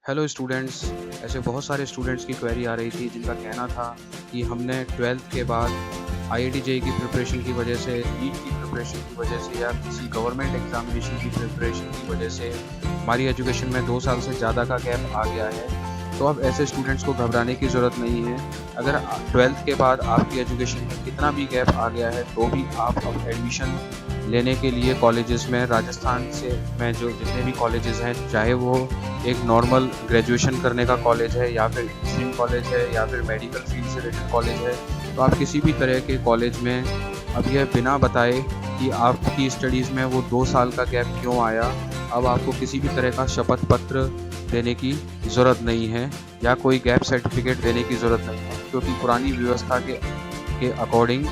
Hello students. ऐसे बहुत सारे स्टूडेंट्स की क्वेरी आ रही थी जिनका कहना था कि हमने 12th के बाद आईआईटी जेईई की प्रिपरेशन की वजह से, नीट की प्रिपरेशन की वजह से या किसी गवर्नमेंट एग्जामिनेशन की प्रिपरेशन की वजह से हमारी एजुकेशन में 2 साल से ज़्यादा का गैप आ गया है। तो अब ऐसे स्टूडेंट्स को घबराने की ज़रूरत नहीं है। अगर 12th के बाद आपकी एजुकेशन में कितना भी गैप आ गया है तो भी आप अब एडमिशन लेने के लिए कॉलेजेस में राजस्थान से में जो जितने भी कॉलेजेस हैं, चाहे वो एक नॉर्मल ग्रेजुएशन करने का कॉलेज है या फिर इंजीनियरिंग कॉलेज है या फिर मेडिकल फील्ड से रिलेटेड कॉलेज है, तो आप किसी भी तरह के कॉलेज में अब यह बिना बताए कि आपकी स्टडीज़ में वो 2 साल का गैप क्यों आया, अब आपको किसी भी तरह का शपथ पत्र देने की ज़रूरत नहीं है या कोई गैप सर्टिफिकेट देने की ज़रूरत नहीं है, क्योंकि पुरानी व्यवस्था के अकॉर्डिंग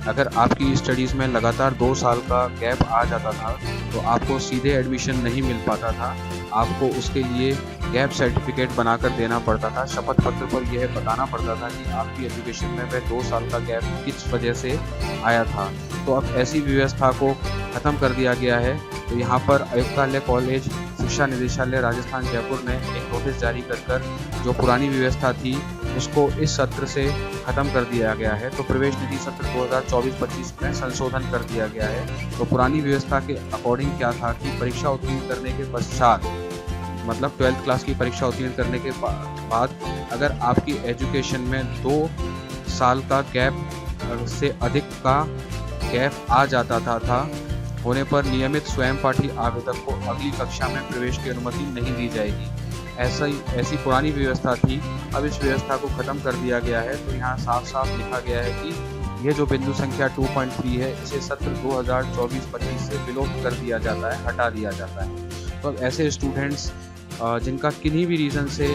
अगर आपकी स्टडीज़ में लगातार 2 साल का गैप आ जाता था तो आपको सीधे एडमिशन नहीं मिल पाता था। आपको उसके लिए गैप सर्टिफिकेट बनाकर देना पड़ता था। शपथ पत्र पर यह बताना पड़ता था कि आपकी एजुकेशन में वह 2 साल का गैप किस वजह से आया था। तो अब ऐसी व्यवस्था को ख़त्म कर दिया गया है। तो यहाँ पर आयुक्तालय कॉलेज शिक्षा निदेशालय राजस्थान जयपुर ने एक नोटिस जारी कर जो पुरानी व्यवस्था थी उसको इस सत्र से ख़त्म कर दिया गया है। तो प्रवेश निधि सत्र 2024-25 में संशोधन कर दिया गया है। तो पुरानी व्यवस्था के अकॉर्डिंग क्या था कि परीक्षा उत्तीर्ण करने के पश्चात, मतलब 12th क्लास की परीक्षा उत्तीर्ण करने के बाद अगर आपकी एजुकेशन में 2 साल का गैप से अधिक का गैप आ जाता था होने पर नियमित स्वयं पाठी आवेदक को अगली कक्षा में प्रवेश की अनुमति नहीं दी जाएगी। ऐसी पुरानी व्यवस्था थी। अब इस व्यवस्था को ख़त्म कर दिया गया है। तो यहाँ साफ साफ लिखा गया है कि यह जो बिंदु संख्या 2.3 है इसे सत्र 2024-25 से विलोप कर दिया जाता है, हटा दिया जाता है। तो अब ऐसे स्टूडेंट्स जिनका किन्हीं भी रीज़न से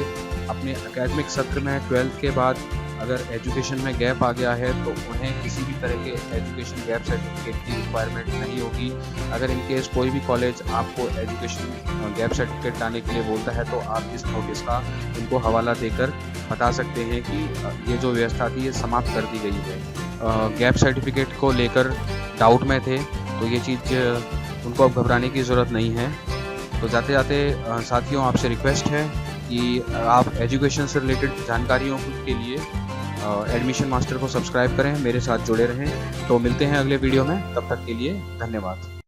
अपने एकेडमिक सत्र में 12th के बाद अगर एजुकेशन में गैप आ गया है तो उन्हें किसी भी तरह के एजुकेशन गैप सर्टिफिकेट की रिक्वायरमेंट नहीं होगी। अगर इन केस कोई भी कॉलेज आपको एजुकेशन गैप सर्टिफिकेट लाने के लिए बोलता है तो आप इस नोटिस का उनको हवाला देकर बता सकते हैं कि ये जो व्यवस्था थी ये समाप्त कर दी गई है। गैप सर्टिफिकेट को लेकर डाउट में थे तो ये चीज़ उनको अब घबराने की ज़रूरत नहीं है। तो जाते जाते साथियों आपसे रिक्वेस्ट है कि आप एजुकेशन से रिलेटेड जानकारियों के लिए एडमिशन मास्टर को सब्सक्राइब करें, मेरे साथ जुड़े रहें। तो मिलते हैं अगले वीडियो में, तब तक के लिए धन्यवाद।